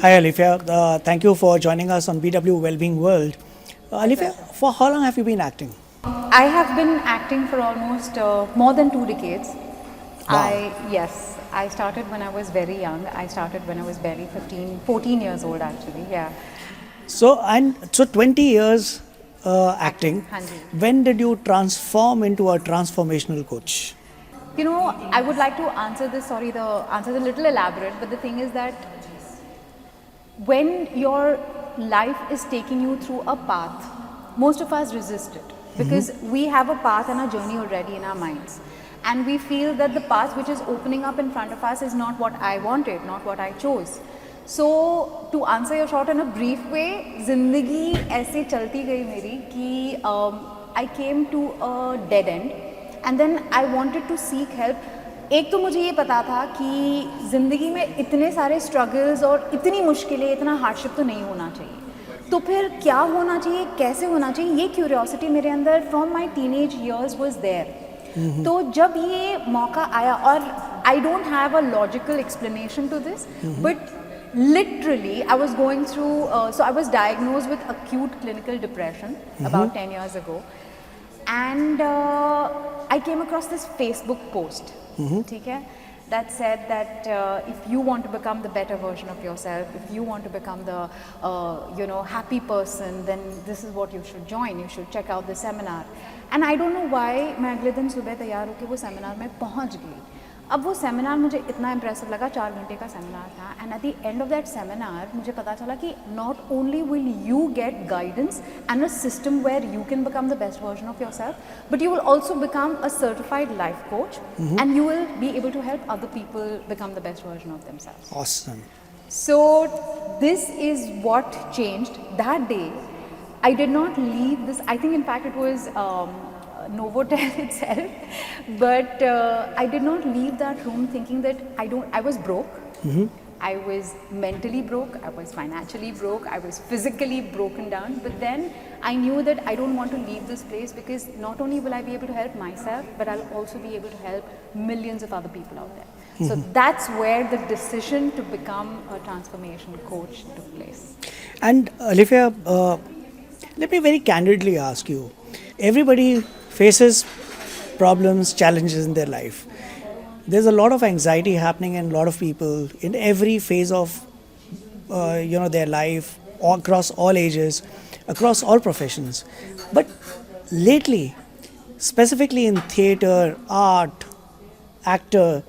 Hi Alefia, thank you for joining us on BW Wellbeing World. Alefia, for how long have you been acting? I have been acting for almost more than 2 decades. Wow. I started when I was very young. I started when I was barely 15, 14 years old actually, yeah. So 20 years Acting, acting. Hanji. When did you transform into a transformational coach? You know, I would like to answer this, the answer is a little elaborate, but the thing is that when your life is taking you through a path, most of us resist it because we have a path and a journey already in our minds. And we feel that the path which is opening up in front of us is not what I wanted, not what I chose. So, to answer your short in a brief way, जिंदगी ऐसे चलती गई मेरी कि I came to a dead end and then I wanted to seek help. एक तो मुझे ये पता था कि ज़िंदगी में इतने सारे स्ट्रगल्स और इतनी मुश्किलें, इतना हार्डशिप तो नहीं होना चाहिए. तो फिर क्या होना चाहिए, कैसे होना चाहिए, ये क्यूरियोसिटी मेरे अंदर from my teenage years was there. तो जब ये मौका आया और I don't have a logical explanation to this, but literally I was going through so I was diagnosed with acute clinical depression about 10 years ago, and I came across this Facebook post, okay, that said that if you want to become the better version of yourself, if you want to become the happy person, then this is what you should join, you should check out the seminar. And I don't know why मैं अगले दिन सुबह तैयार होकर वो seminar में पहुंच गई. अब वो सेमिनार मुझे इतना इम्प्रेसिव लगा, 4 घंटे का सेमिनार था, and at the end of that seminar मुझे पता चला कि not only will you get guidance and a system where you can become the best version of yourself, but you will also become a certified life coach and you will be able to help other people become the best version of themselves. Awesome. So this is what changed that day. I did not leave this. I think in fact it was Novotel itself, but I did not leave that room thinking that I was broke. I was mentally broke, I was financially broke, I was physically broken down, but then I knew that I don't want to leave this place because not only will I be able to help myself, but I'll also be able to help millions of other people out there. So that's where the decision to become a transformation coach took place. And Alefia, let me very candidly ask you, everybody faces problems, challenges in their life. There's a lot of anxiety happening in a lot of people in every phase of their life, across all ages, across all professions. But lately, specifically in theater, art, actor,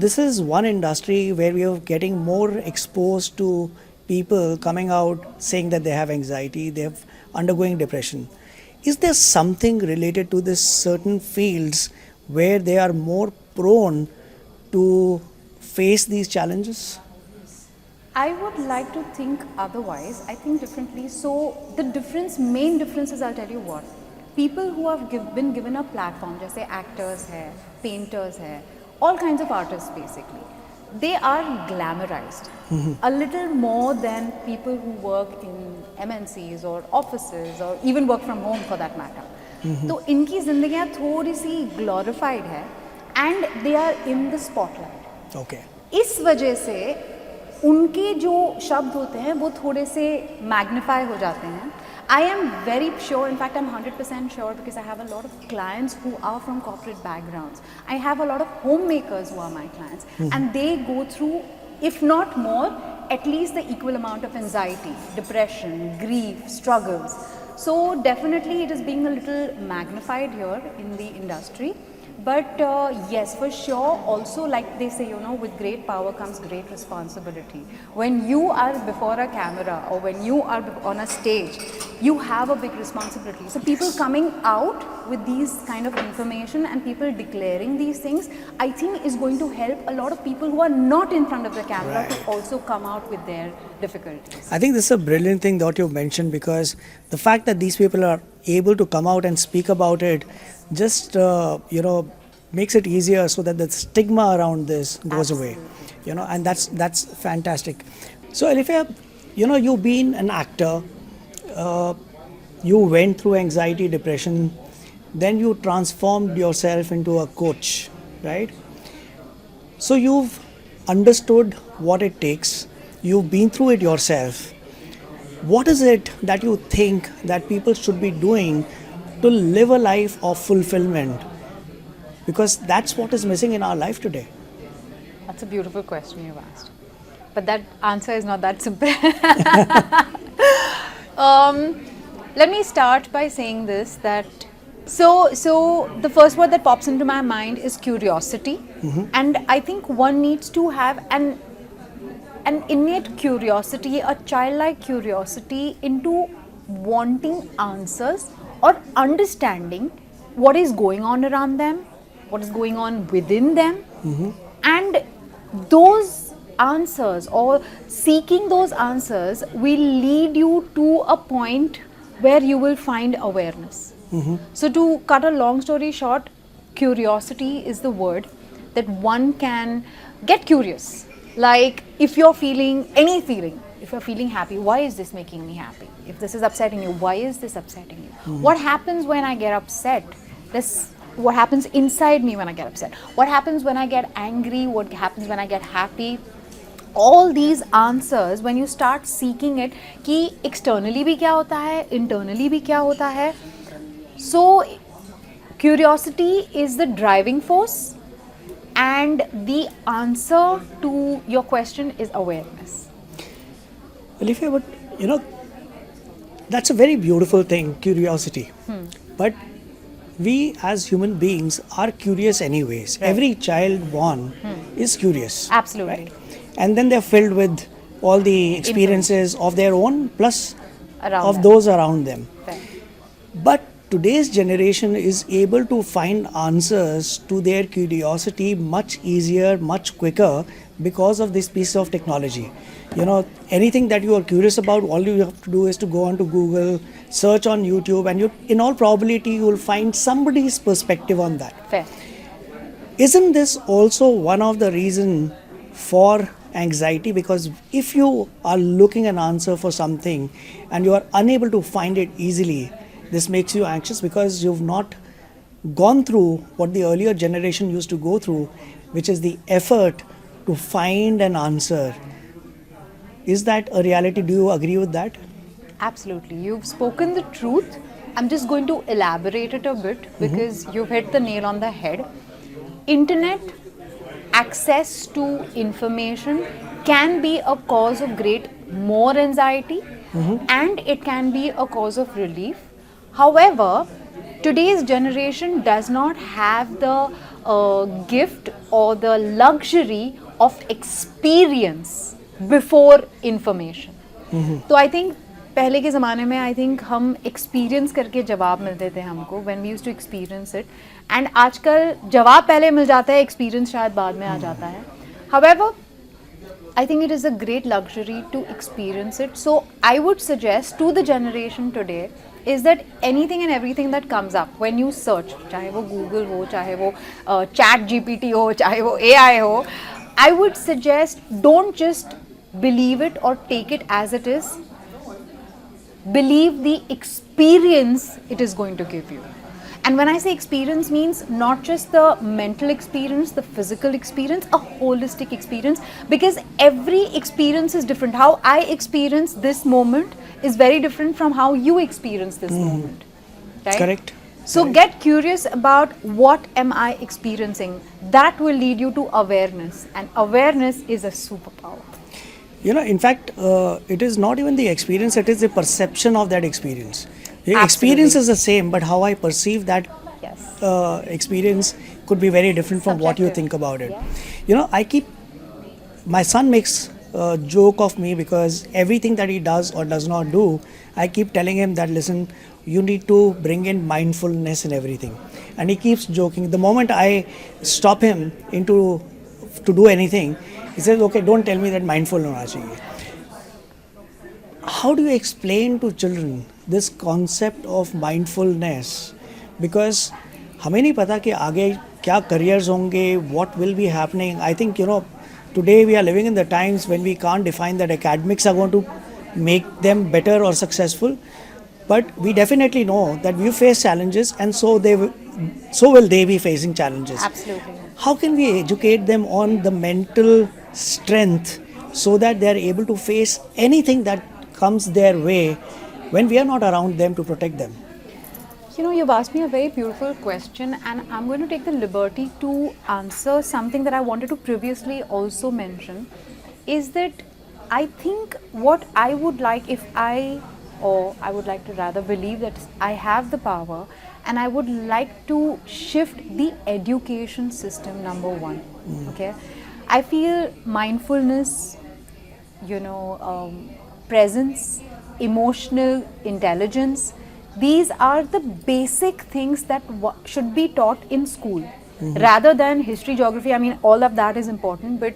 this is one industry where we are getting more exposed to people coming out saying that they have anxiety, they have undergoing depression. Is there something related to this certain fields where they are more prone to face these challenges? I would like to think otherwise. I think differently. So the main difference is, I'll tell you what. People who have been given a platform, जैसे actors है, painters है, all kinds of artists basically, they are glamorized a little more than people who work in MNCs or offices or even work from home for that matter. तो इनकी जिंदगियां थोड़ी सी glorified है and they are in the spotlight. Okay. इस वजह से उनके जो शब्द होते हैं वो थोड़े से मैग्नीफाई हो जाते हैं. I am very sure, in fact I'm 100% sure because I have a lot of clients who are from corporate backgrounds. I have a lot of homemakers who are my clients, and they go through, if not more, at least the equal amount of anxiety, depression, grief, struggles. So definitely it is being a little magnified here in the industry. But yes, for sure, also like they say, with great power comes great responsibility. When you are before a camera or when you are on a stage, you have a big responsibility. So people coming out with these kind of information and people declaring these things, I think is going to help a lot of people who are not in front of the camera to also come out with their difficulties. I think this is a brilliant thing that you've mentioned, because the fact that these people are able to come out and speak about it just makes it easier, so that the stigma around this goes away. And that's fantastic. So Alefia, you've been an actor, you went through anxiety, depression, then you transformed yourself into a coach, right? So you've understood what it takes, you've been through it yourself. What is it that you think that people should be doing to live a life of fulfillment? Because that's what is missing in our life today. That's a beautiful question you've asked. But that answer is not that simple. Let me start by saying this, that so the first word that pops into my mind is curiosity. And I think one needs to have an innate curiosity, a childlike curiosity into wanting answers or understanding what is going on around them, what is going on within them, and those answers or seeking those answers will lead you to a point where you will find awareness. So to cut a long story short, curiosity is the word that one can get curious. Like if you're feeling any feeling, if you're feeling happy, why is this making me happy? If this is upsetting you, why is this upsetting you? What happens when I get upset? What happens inside me when I get upset? What happens when I get angry? What happens when I get happy? All these answers, when you start seeking it, कि externally भी क्या होता है, internally भी क्या होता है. So curiosity is the driving force, and the answer to your question is awareness. Alefia, but that's a very beautiful thing, curiosity. But we as human beings are curious anyways. Right. Every child born is curious. Absolutely. Right? And then they're filled with all the experiences of their own plus Around of them. those around them. Right. But today's generation is able to find answers to their curiosity much easier, much quicker because of this piece of technology. Anything that you are curious about, all you have to do is to go onto Google, search on YouTube, and in all probability you will find somebody's perspective on that. Fair. Isn't this also one of the reasons for anxiety? Because if you are looking an answer for something and you are unable to find it easily, this makes you anxious because you've not gone through what the earlier generation used to go through, which is the effort to find an answer. Is that a reality? Do you agree with that? Absolutely. You've spoken the truth. I'm just going to elaborate it a bit because you've hit the nail on the head. Internet access to information can be a cause of great more anxiety, and it can be a cause of relief. However, today's generation does not have the gift or the luxury of experience before information. तो I think पहले के ज़माने में I think हम experience करके जवाब मिलते थे हमको when we used to experience it, and आजकल जवाब पहले मिल जाता है, एक्सपीरियंस शायद बाद में आ जाता है. However, I think it is a great luxury to experience it. So I would suggest to the generation today is that anything and everything that comes up when you search, चाहे वो Google हो, चाहे वो Chat GPT हो, चाहे वो AI हो, I would suggest don't just believe it or take it as it is. Believe the experience it is going to give you. And when I say experience, means not just the mental experience, the physical experience, a holistic experience, because every experience is different. How I experience this moment is very different from how you experience this moment. Right? Correct. So get curious about what am I experiencing. That will lead you to awareness, and awareness is a superpower. In fact, it is not even the experience, it is the perception of that experience. The experience is the same, but how I perceive that Yes. experience could be very different from what you Subjective. think about it. Yeah. My son makes a joke of me because everything that he does or does not do, I keep telling him that, listen, you need to bring in mindfulness in everything. And he keeps joking. The moment I stop him to do anything, he says, okay, don't tell me that mindful hona chahiye. How do you explain to children this concept of mindfulness? Because हमें नहीं पता कि आगे क्या careers होंगे, what will be happening. I think, today we are living in the times when we can't define that academics are going to make them better or successful. But we definitely know that we face challenges, and so will they be facing challenges. Absolutely. How can we educate them on the mental strength so that they are able to face anything that comes their way when we are not around them to protect them? You know, you've asked me a very beautiful question, and I'm going to take the liberty to answer something that I wanted to previously also mention. Is that I think what I would like, if I, or I would like to rather believe that I have the power, and I would like to shift the education system, number one. Okay, I feel mindfulness, presence, emotional intelligence. These are the basic things that should be taught in school rather than history, geography. I mean, all of that is important, but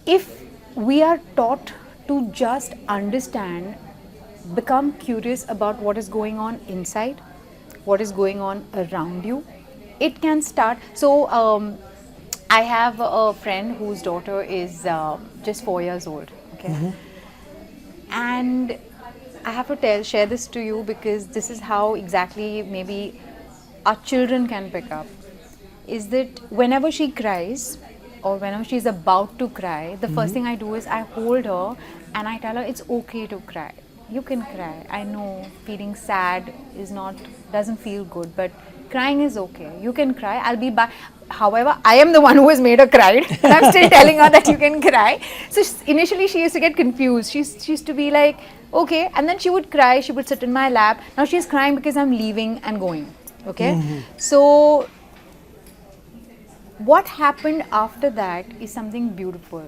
if we are taught to just understand, become curious about what is going on inside, what is going on around you, it can start. So, I have a friend whose daughter is just 4 years old. Okay, and I have to share this to you because this is how exactly maybe our children can pick up. Is that whenever she cries or whenever she's about to cry, the first thing I do is I hold her and I tell her it's okay to cry. You can cry. I know feeling sad doesn't feel good, but crying is okay. You can cry. I'll be back. However, I am the one who has made her cry, and I'm still telling her that you can cry. So initially, she used to get confused. She used to be like, okay, and then she would cry. She would sit in my lap. Now she's crying because I'm leaving and going. Okay, so what happened after that is something beautiful.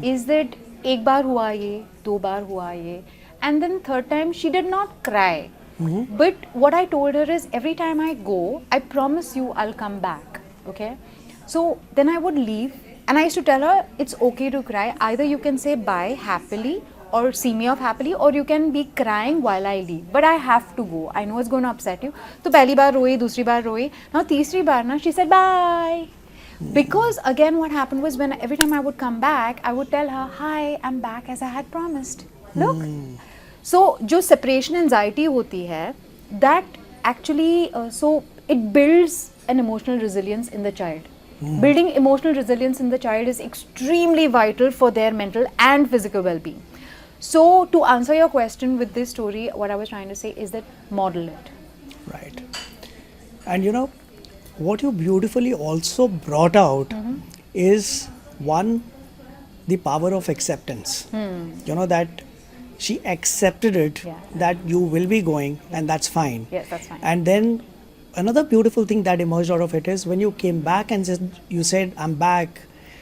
Is that एक बार हुआ ये, दो बार हुआ ये, and then third time she did not cry. But what I told her is every time I go, I promise you I'll come back. Okay, so then I would leave and I used to tell her it's okay to cry. Either you can say bye happily or see me off happily, or you can be crying while I leave. But I have to go. I know it's going to upset you. So पहली बार रोई, दूसरी बार रोई. Now तीसरी बार ना, she said bye. Because again what happened was when every time I would come back, I would tell her, hi, I'm back as I had promised. Look. So जो separation anxiety होती है, that actually, so it builds an emotional resilience in the child. Building emotional resilience in the child is extremely vital for their mental and physical well-being. So to answer your question with this story, what I was trying to say is that model it. Right. And what you beautifully also brought out is one, the power of acceptance. That she accepted it, that you will be going and that's fine. Yes, that's fine. And then another beautiful thing that emerged out of it is when you came back and you said I'm back,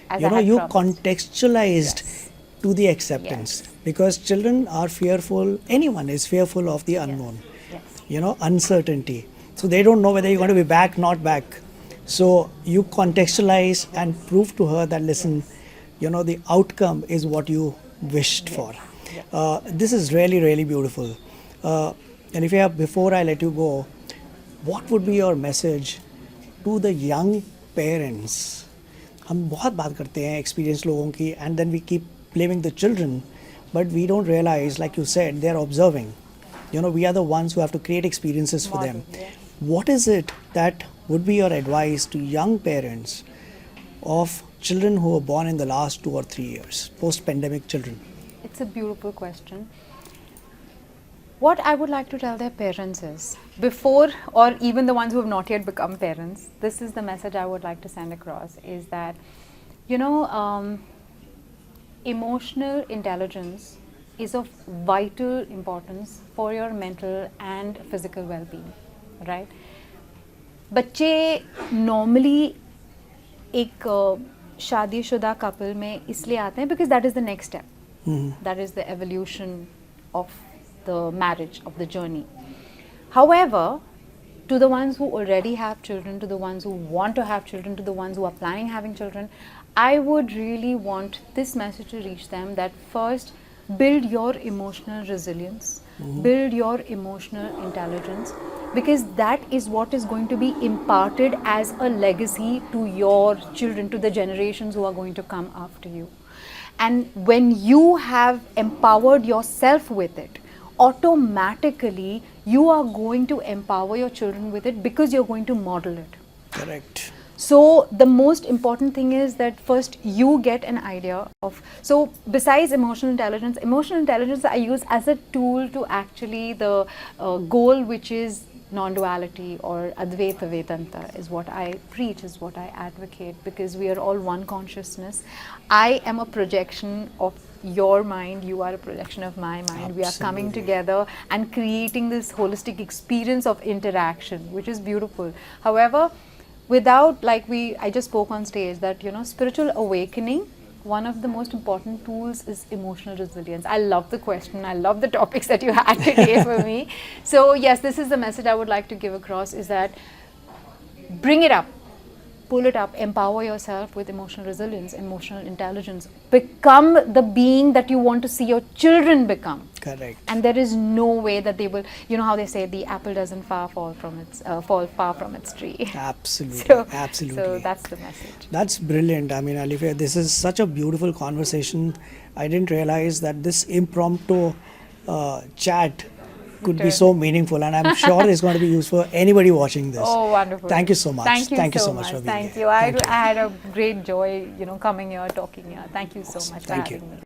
As you contextualized to the acceptance. Yes. Because children are fearful, anyone is fearful of the unknown. Yes. Uncertainty. So they don't know whether you're going to be back, not back. So you contextualize and prove to her that, listen, the outcome is what you wished for. This is really, really beautiful. And before I let you go, what would be your message to the young parents? हम बहुत बात करते हैं experience लोगों की, and then we keep blaming the children, but we don't realize, like you said, they're observing. We are the ones who have to create experiences for them. What is it that would be your advice to young parents of children who were born in the last 2 or 3 years, post-pandemic children? It's a beautiful question. What I would like to tell their parents is, before, or even the ones who have not yet become parents, this is the message I would like to send across, is that, emotional intelligence is of vital importance for your mental and physical well-being, right? बच्चे normally एक शादीशुदा couple में इसलिए आते हैं because that is the next step. That is the evolution of the marriage, of the journey. However, to the ones who already have children, to the ones who want to have children, to the ones who are planning having children, I would really want this message to reach them that first, build your emotional resilience, build your emotional intelligence, because that is what is going to be imparted as a legacy to your children, to the generations who are going to come after you. And when you have empowered yourself with it, automatically you are going to empower your children with it because you're going to model it. Correct. So the most important thing is that first you get an idea of, so besides emotional intelligence I use as a tool to actually the goal, which is non-duality or Advaita Vedanta, is what I preach, is what I advocate, because we are all one consciousness. I am a projection of your mind, you are a projection of my mind. We are coming Absolutely. together and creating this holistic experience of interaction, which is beautiful. However, without, like I just spoke on stage that, you know, spiritual awakening, one of the most important tools is emotional resilience. I love the question, I love the topics that you had today for me. So yes, this is the message I would like to give across, is that bring it up, pull it up, empower yourself with emotional resilience, emotional intelligence, become the being that you want to see your children become. Correct. And there is no way that they will, you know how they say the apple doesn't fall far from its tree. Absolutely. Absolutely. So that's the message. That's brilliant. I mean, Alefia, this is such a beautiful conversation. I didn't realize that this impromptu chat could be so meaningful, and I'm sure it's going to be useful for anybody watching this. Oh, wonderful. Thank you so much. Thank you so much for being Thank here. you. I had a great joy, you know, coming here, talking here. Thank you so much for Thank having you. me.